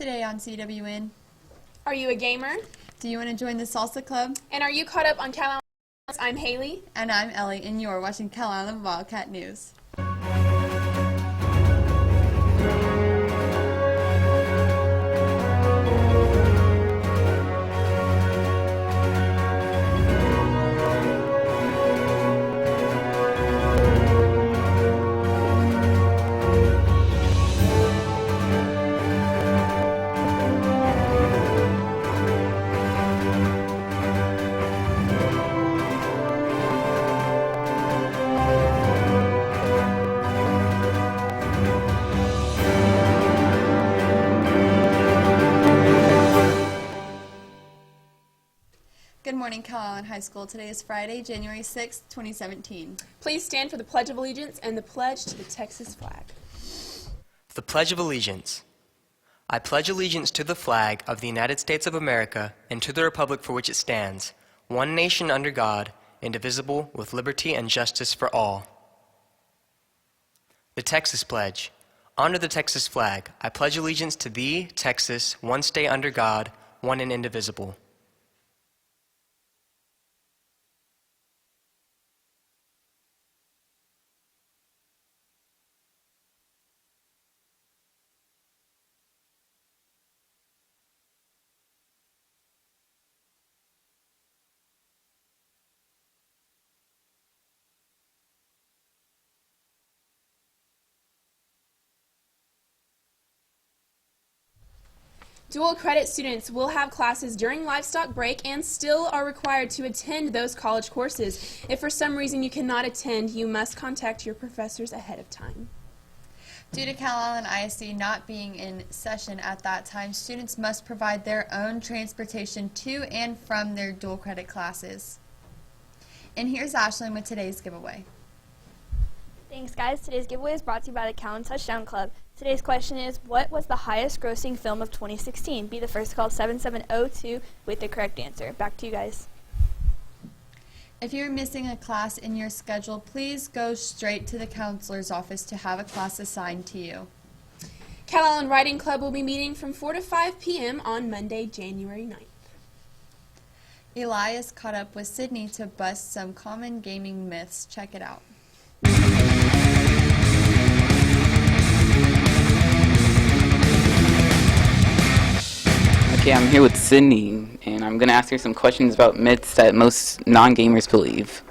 Today on CWN. Are you a gamer? Do you want to join the Salsa Club? And are you caught up on Calallen? I'm Haley. And I'm Ellie, and you're watching Calallen Wildcat News. Good morning, Calallen High School. Today is Friday, January 6th, 2017. Please stand for the Pledge of Allegiance and the pledge to the Texas flag. The Pledge of Allegiance. I pledge allegiance to the flag of the United States of America and to the republic for which it stands, one nation under God, indivisible, with liberty and justice for all. The Texas Pledge. Under the Texas flag, I pledge allegiance to thee, Texas, one state under God, one and indivisible. Dual credit students will have classes during livestock break and still are required to attend those college courses. If for some reason you cannot attend, you must contact your professors ahead of time. Due to Calallen ISD not being in session at that time, students must provide their own transportation to and from their dual credit classes. And here's Ashlyn with today's giveaway. Thanks, guys. Today's giveaway is brought to you by the Calallen Touchdown Club. Today's question is, what was the highest grossing film of 2016? Be the first to call 7702 with the correct answer. Back to you guys. If you're missing a class in your schedule, please go straight to the counselor's office to have a class assigned to you. Calallen Writing Club will be meeting from 4 to 5 p.m. on Monday, January 9th. Elias caught up with Sydney to bust some common gaming myths. Check it out. Okay, I'm here with Sydney, and I'm going to ask her some questions about myths that most non-gamers believe.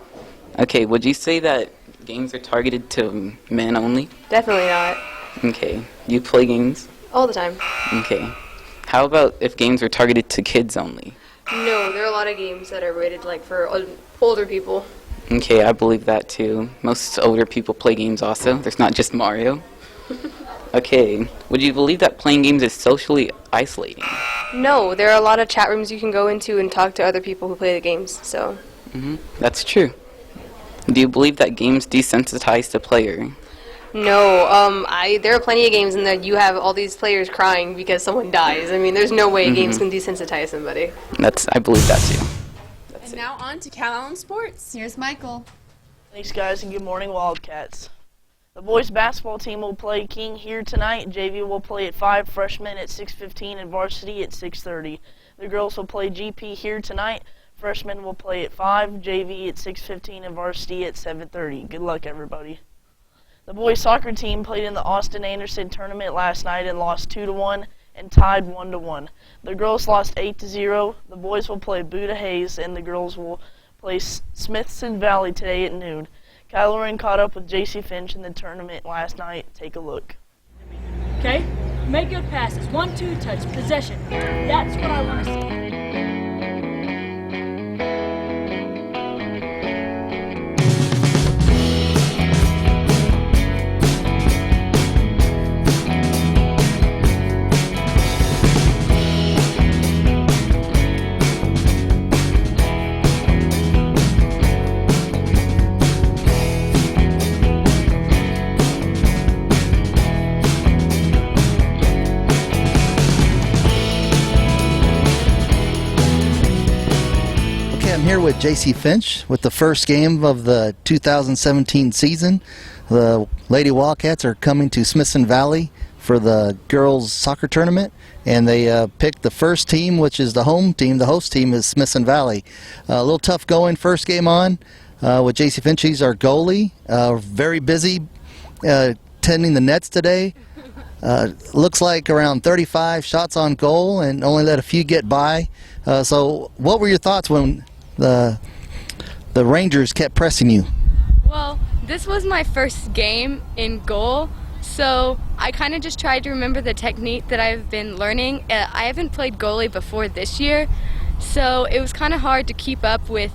Okay, would you say that games are targeted to men only? Definitely not. Okay. You play games? All the time. Okay. How about if games were targeted to kids only? No, there are a lot of games that are rated like for older people. Okay, I believe that too. Most older people play games also. There's not just Mario. Okay, would you believe that playing games is socially isolating? No, there are a lot of chat rooms you can go into and talk to other people who play the games, so. That's true. Do you believe that games desensitize the player? No, there are plenty of games in that you have all these players crying because someone dies. I mean, there's no way games can desensitize somebody. I believe that too. And now on to Calallen Sports. Here's Michael. Thanks, guys, and good morning, Wildcats. The boys basketball team will play King here tonight. JV will play at 5, freshmen at 6:15, and varsity at 6:30. The girls will play GP here tonight. Freshmen will play at 5, JV at 6:15, and varsity at 7:30. Good luck, everybody. The boys soccer team played in the Austin Anderson tournament last night and lost 2-1 and tied 1-1. The girls lost 8-0. The boys will play Buda Hayes, and the girls will play Smithson Valley today at noon. Calallen caught up with J.C. Finch in the tournament last night. Take a look. Okay, make good passes. 1-2 touch, possession. That's what I want to see. I'm here with J.C. Finch with the first game of the 2017 season. The Lady Wildcats are coming to Smithson Valley for the girls soccer tournament, and they picked the first team, which is the home team. The host team is Smithson Valley. A little tough going first game on with J.C. Finch. He's our goalie. Very busy tending the nets today. Looks like around 35 shots on goal and only let a few get by. So what were your thoughts when the Rangers kept pressing you? Well, this was my first game in goal, so I kind of just tried to remember the technique that I've been learning. I haven't played goalie before this year, so it was kind of hard to keep up with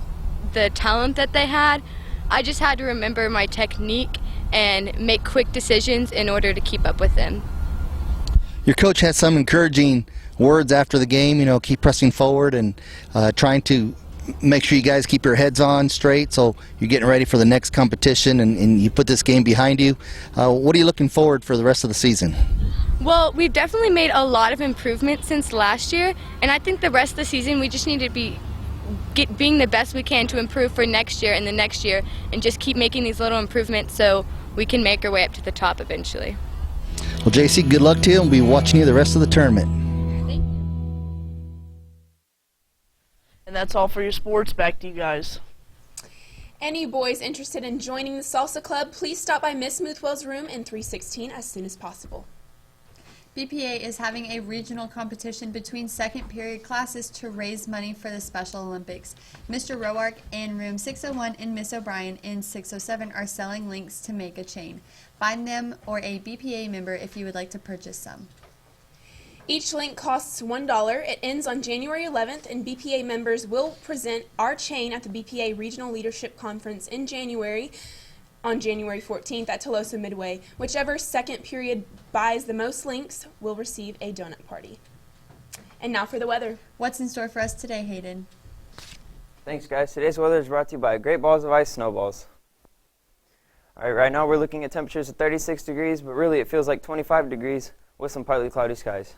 the talent that they had. I just had to remember my technique and make quick decisions in order to keep up with them. Your coach had some encouraging words after the game, you know, keep pressing forward and trying to make sure you guys keep your heads on straight so you're getting ready for the next competition and you put this game behind you. What are you looking forward for the rest of the season? Well, we've definitely made a lot of improvement since last year, and I think the rest of the season we just need to be being the best we can to improve for next year and the next year, and just keep making these little improvements so we can make our way up to the top eventually. Well, JC, good luck to you, and we'll be watching you the rest of the tournament. Thank you. And that's all for your sports. Back to you guys. Any boys interested in joining the salsa club, please stop by Miss Smoothwell's room in 316 as soon as possible. BPA is having a regional competition between second period classes to raise money for the Special Olympics. Mr. Roark in room 601 and Miss O'Brien in 607 are selling links to make a chain. Find them or a BPA member if you would like to purchase some. Each link costs $1. It ends on January 11th, and BPA members will present our chain at the BPA Regional Leadership Conference in January, on January 14th at Tolosa Midway. Whichever second period buys the most links will receive a donut party. And now for the weather. What's in store for us today, Hayden? Thanks, guys. Today's weather is brought to you by Great Balls of Ice Snowballs. All right, right now we're looking at temperatures of 36 degrees, but really it feels like 25 degrees with some partly cloudy skies.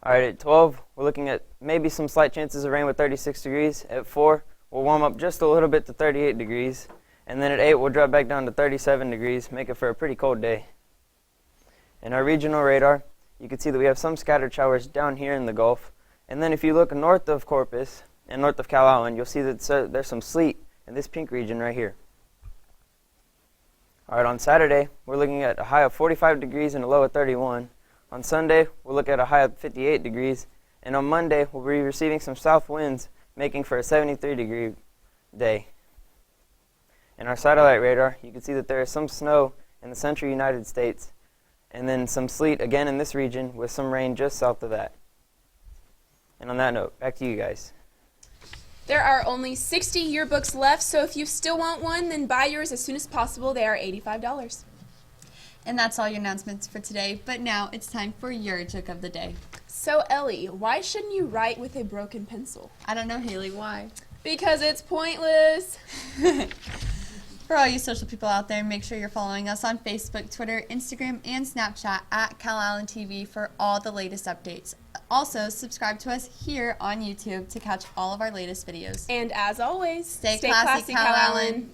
All right, at 12, we're looking at maybe some slight chances of rain with 36 degrees. At 4, we'll warm up just a little bit to 38 degrees. And then at 8, we'll drop back down to 37 degrees, make it for a pretty cold day. In our regional radar, you can see that we have some scattered showers down here in the Gulf. And then if you look north of Corpus and north of Calallen, you'll see that there's some sleet in this pink region right here. All right, on Saturday, we're looking at a high of 45 degrees and a low of 31. On Sunday, we'll look at a high of 58 degrees. And on Monday, we'll be receiving some south winds, making for a 73-degree day. In our satellite radar, you can see that there is some snow in the central United States, and then some sleet again in this region with some rain just south of that. And on that note, back to you guys. There are only 60 yearbooks left, so if you still want one, then buy yours as soon as possible. They are $85. And that's all your announcements for today, but now it's time for your joke of the day. So, Ellie, why shouldn't you write with a broken pencil? I don't know, Haley, why? Because it's pointless. For all you social people out there, make sure you're following us on Facebook, Twitter, Instagram, and Snapchat at Calallen TV for all the latest updates. Also, subscribe to us here on YouTube to catch all of our latest videos. And as always, stay classy, Calallen.